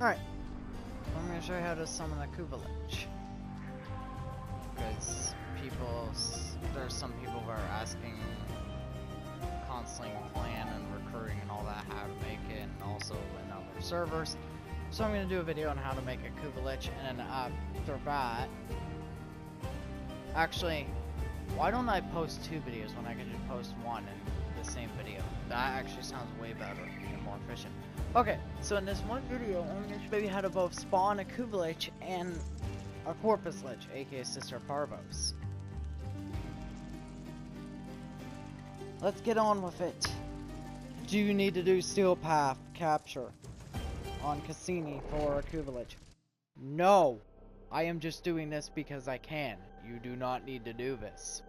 Alright. I'm going to show you how to summon a kuva lich. Because there's some people who are asking constantly clan and recruiting and all that how to make it, and also in other servers. So I'm going to do a video on how to make a kuva lich, and then after that, actually, why don't I post 2 videos when I can just post one in the same video? That actually sounds way better and more efficient. Okay, so in this one video, I'm going to show you how to both spawn a kuva lich and a corpus lich, aka sister parvos. Let's get on with it. Do you need to do steel path capture on Cassini for a kuva lich? No! I am just doing this because I can. You do not need to do this.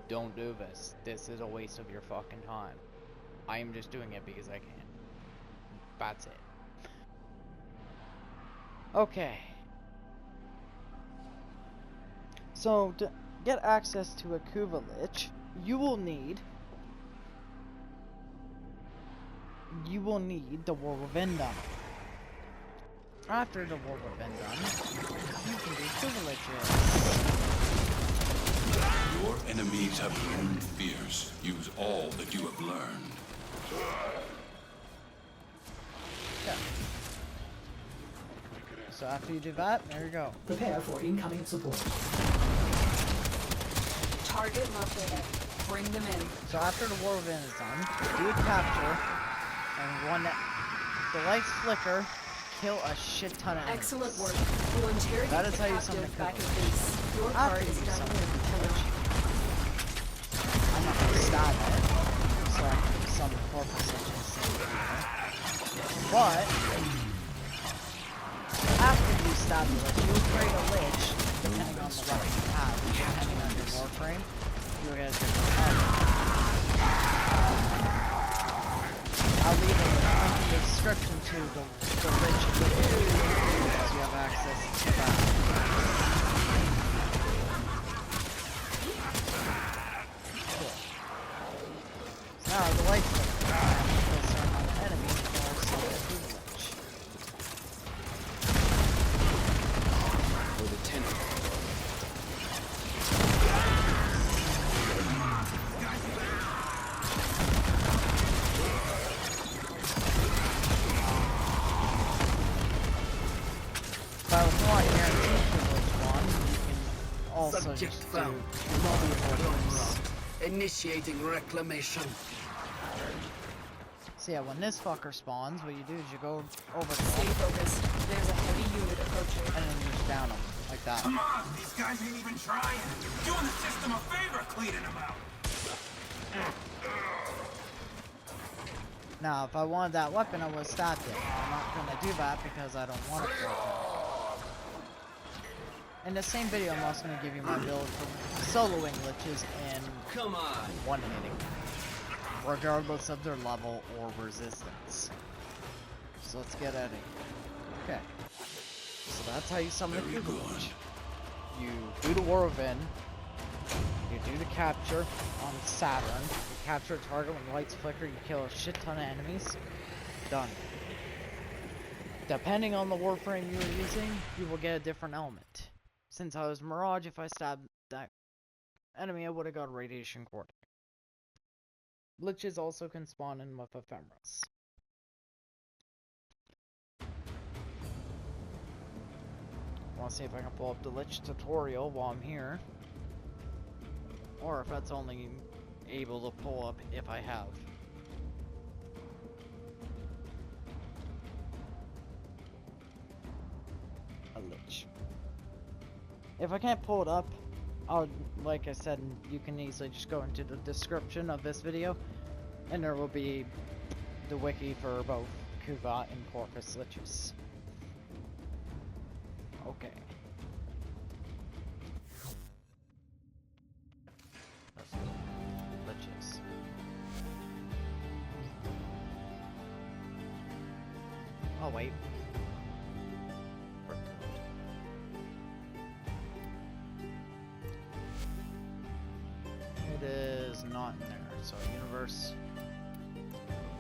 Don't do this. This is a waste of your fucking time. I am just doing it because I can. That's it. Okay. So, to get access to a kuva lich, you will need the war of Vendom. After the war of Vendom, you can do kuva liches. Your enemies have grown fierce. Use all that you have learned. Yeah. So after you do that, there you go. Prepare for incoming support. Target located. Bring them in. So after the war of Vendom is done, do a capture, and the lights flicker, kill a shit ton of enemies. Excellent work. We'll interrogate That is the how you summon a captive back kuva at base. Your part After is you done summon with, a killer. I'm not gonna stab it, so I can summon corpus such as but after you stab the lich, you'll create a lich, depending on the weapon you have, depending on your warframe, you'll get a different target. I'll leave a link in the description to the lich so you have access to that. Cool. So now the lights will start on the enemy or summon a kuva lich. For the tenant. But if you want guaranteed kuva lich one, you can also Subject just found. do Lobby corpus. Initiating reclamation. So yeah, when this fucker spawns, what you do is you go over to Stay him, focused. There's a heavy unit approaching. and then you just down him, like that. Come on, these guys ain't even trying. Doing the system a favor cleaning them out. Now, if I wanted that weapon, I would have stabbed it. I'm not gonna do that because I don't want it for it. In the same video, I'm also gonna give you my build for soloing liches and Come on. one-hitting, regardless of their level or resistance. So let's get at it. Okay. So that's how you summon a kuva lich. You do the War of Vin. You do the capture on Saturn. You capture a target when lights flicker. You kill a shit ton of enemies. Done. Depending on the warframe you are using, you will get a different element. Since I was Mirage, if I stabbed that enemy, I would have got Radiation Cord. Liches also can spawn in with ephemeras. I want to see if I can pull up the Lich tutorial while I'm here. Or if that's only able to pull up if I have. A Lich. If I can't pull it up, like I said, you can easily just go into the description of this video, and there will be the wiki for both kuva and corpus liches. Okay. Let's go. Liches. Oh wait. It is not in there. So universe.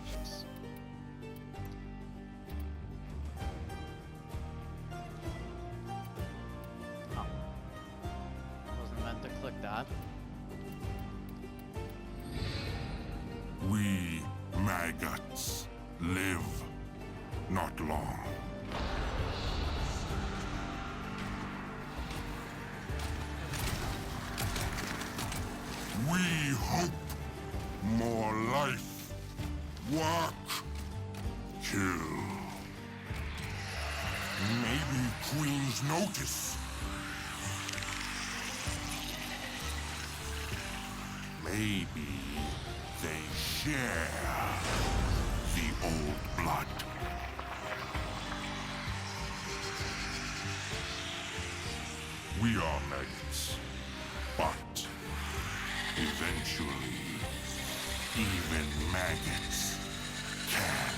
Liches. that. We maggots live not long. We hope more life, work, kill. Maybe Queens notice. Maybe they share the old blood. We are maggots, but eventually, even maggots can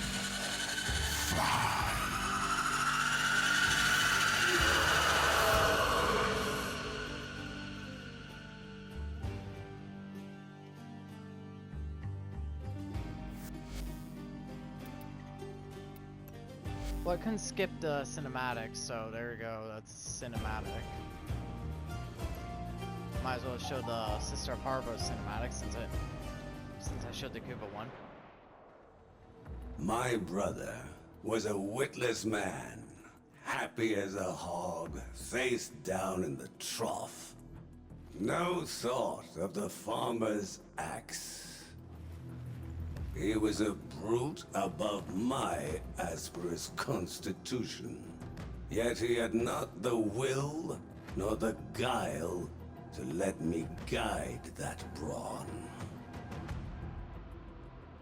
fly. Well, I couldn't skip the cinematics, so there you go, that's cinematic. Might as well show the Sister of Parvos cinematic since I showed the kuva one. My brother was a witless man, happy as a hog, face down in the trough. No thought of the farmer's axe. He was a brute above my asperous constitution. Yet he had not the will nor the guile to let me guide that brawn.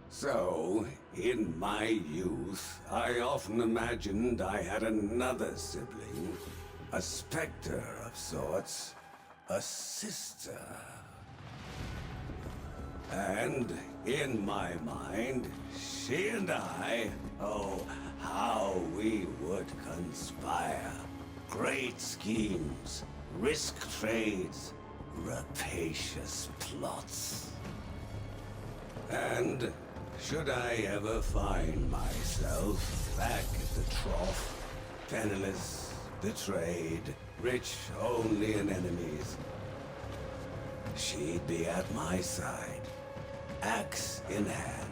So, in my youth, I often imagined I had another sibling, a specter of sorts, a sister. And in my mind, she and I, oh, how we would conspire. Great schemes, risk trades, rapacious plots. And should I ever find myself back at the trough, penniless, betrayed, rich only in enemies, she'd be at my side, axe in hand.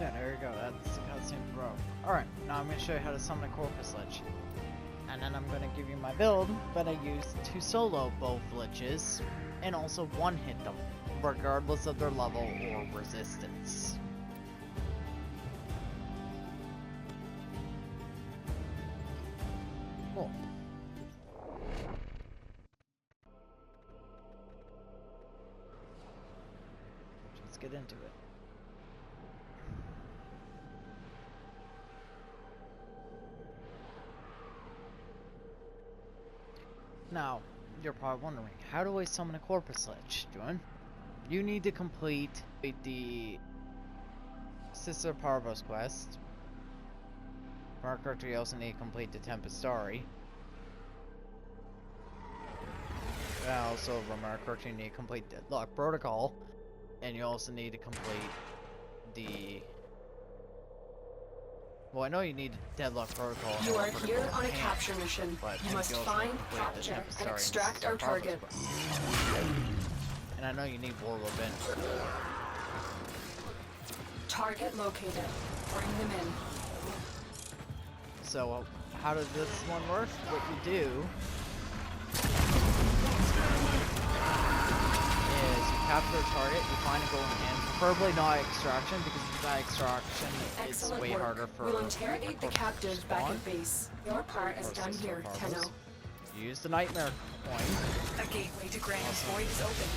Yeah, there you go, that's the cutscene bro. Alright, now I'm going to show you how to summon a corpus lich. And then I'm going to give you my build, but I use to solo both liches, and also one-hit them, regardless of their level or resistance. Cool. Let's get into it. Now, you're probably wondering, how do I summon a corpus lich, Joan? You need to complete the Sister of Parvos quest. You also need to complete the Tempestari. Also, you need to complete Deadlock Protocol. And you also need to complete the... Well, I know you need Deadlock Protocol. You are here on a capture mission. You must find, capture, and extract our target. And I know you need Warlord Ben. Target located. Bring them in. So, how does this one work? What you do is you capture a target, you find a golden hand, preferably not extraction, because without extraction it's way harder for... We'll interrogate the captives back at base. Your part is done here, Tenno. Use the nightmare coin. A gateway to Graham's Void is open.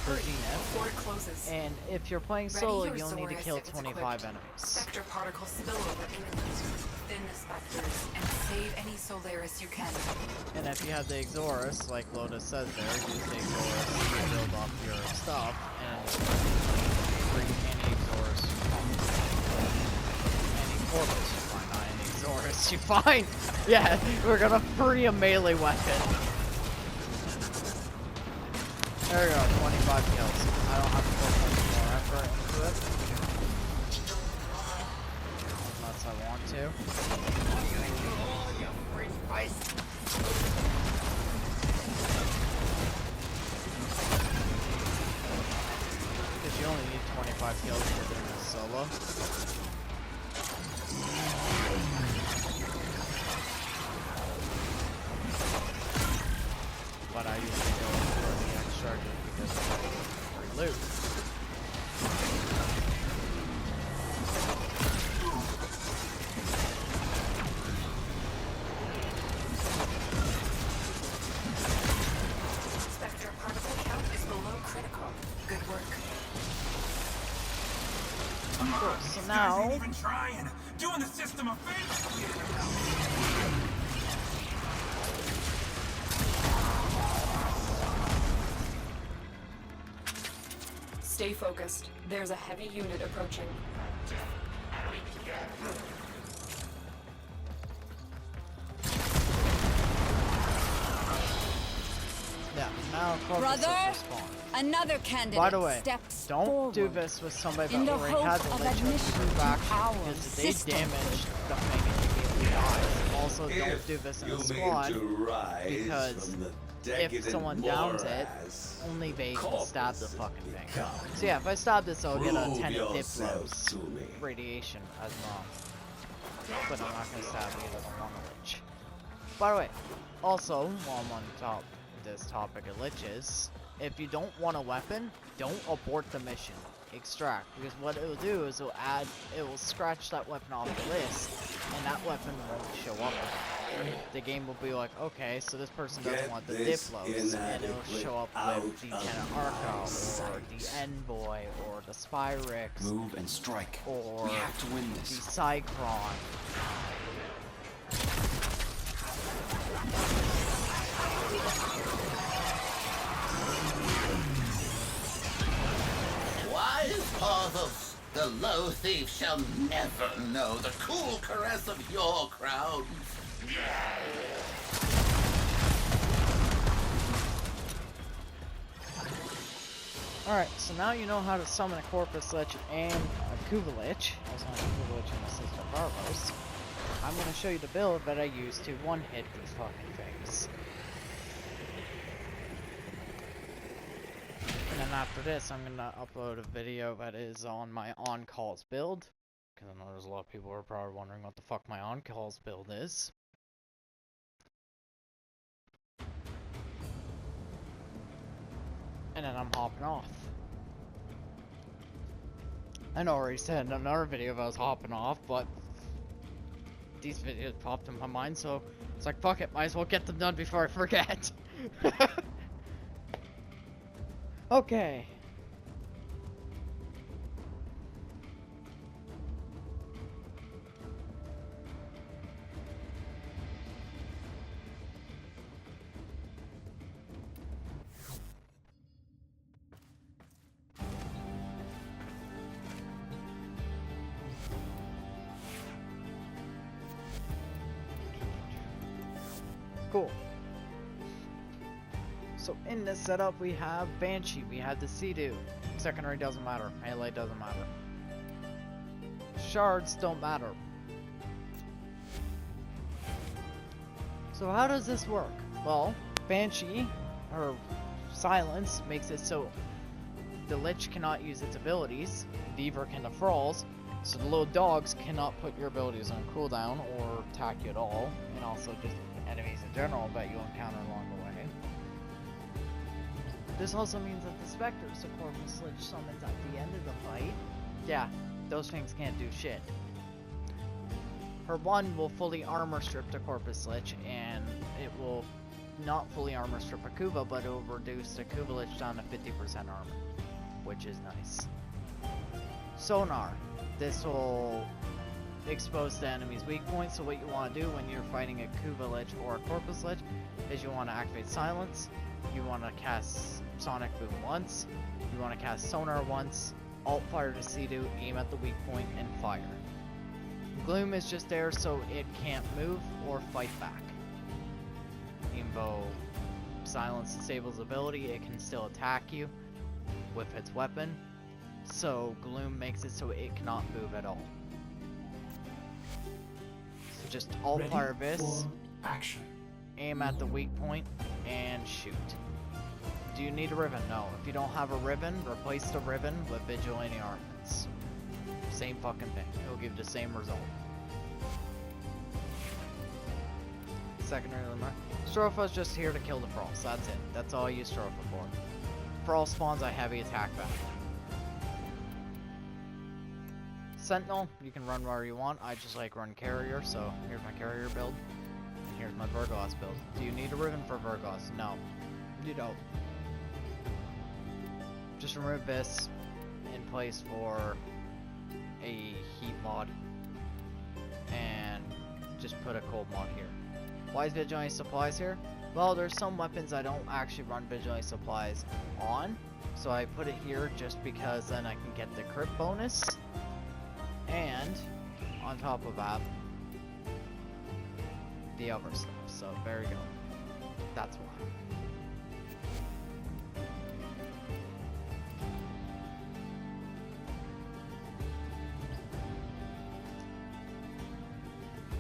Hurry before it closes. And if you're playing solo, you'll need to kill 25 enemies. Spectre particles spill over imminent. Thin the specters and save any Solaris you can. And if you have the Exorus, like Lotus says there, use the Exorus to build up your stuff and bring any Exorus any Corvus you find, not any Exorus you find. Yeah, we're gonna free a melee weapon. There we go, 25 kills. I don't have to put much more effort into it. Unless I want. want to. Because you only need 25 kills for doing this solo. But I usually go for the extra just because of free loot. Spectre particle count is below critical. Good work. Cool, so These guys now... ain't even trying. Doing the system a favor cleaning them out. Stay focused. There's a heavy unit approaching. Yeah, now corpus Brother, respawn. another candidate By the way, steps don't forward do this with somebody in that the already hope has a of lich admission with to action our because they system. damage the thing and immediately dies. Also, don't If do this in you a mean squad to rise because from the if decadent someone downs it, morass, only they can stab the corpus fucking thing. become. So yeah, if I stab this, I'll get a Prove 10 yourself diplos to me. radiation as well. But I'm not gonna stab either the one lich. By the way, also, while I'm on this topic of liches, if you don't want a weapon, don't abort the mission. Extract, because what it will do is it will scratch that weapon off the list, and that weapon won't show up again. The game will be like, okay, so this person doesn't Get want the this Diplos, and it'll show up out with the of Tenant my Arca, or sight. the Envoy, or the Spyrix, Move and strike. or We have to win the this. Cycron. Wise parvos, the low thief shall never know the cool caress of your crowns. Alright, so now you know how to summon a Corpus Lich and a Kuva Lich. I was on a Kuva Lich and a Sister Parvos. I'm going to show you the build that I use to one-hit these fucking things. And then after this, I'm going to upload a video that is on my on-calls build. Because I know there's a lot of people who are probably wondering what the fuck my on-calls build is. And then I'm hopping off. I know I already said in another video that I was hopping off, but these videos popped in my mind, so it's like, fuck it, might as well get them done before I forget. Okay. Cool. So in this setup we have Banshee, we have the Sea-Doo. Secondary doesn't matter, melee doesn't matter. Shards don't matter. So how does this work? Well, Banshee, or Silence, makes it so the Lich cannot use its abilities, neither can the Thralls, so the little dogs cannot put your abilities on cooldown or attack you at all, and also just enemies in general that you encounter along the way. This also means that the Spectres, the Corpus Lich summons at the end of the fight, yeah, those things can't do shit. Her one will fully armor strip the Corpus Lich, and it will not fully armor strip a Kuva, but it will reduce the Kuva Lich down to 50% armor, which is nice. Sonar. This will expose the enemy's weak points, so what you want to do when you're fighting a Kuva Lich or a Corpus Lich is you want to activate Silence, you want to cast Sonic Boom once, you want to cast Sonar once, alt fire to Sea-Doo, aim at the weak point, and fire. Gloom is just there so it can't move or fight back. Even though Silence disables ability, it can still attack you with its weapon, so Gloom makes it so it cannot move at all. So just alt Ready parvos, for action. aim at the weak point, and shoot. Do you need a ribbon? No. If you don't have a ribbon, replace the ribbon with vigilante armaments. Same fucking thing. It'll give the same result. Secondary limit. Stropha's just here to kill the Frost. That's it. That's all I use Stropha for. Frost spawns a heavy attack back. Sentinel, you can run where you want. I just like run carrier, so here's my carrier build. And here's my Verglas build. Do you need a ribbon for Verglas? No. You don't. Just remove this in place for a heat mod. And just put a cold mod here. Why is Vigilante Supplies here? Well, there's some weapons I don't actually run Vigilante Supplies on. So I put it here just because then I can get the crit bonus. And on top of that, the other stuff. So there you go. That's why.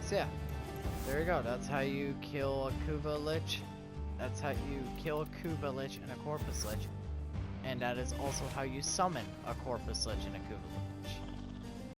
So yeah, there you go. That's how you kill a kuva lich. That's how you kill a kuva lich and a corpus lich. And that is also how you summon a corpus lich and a kuva lich.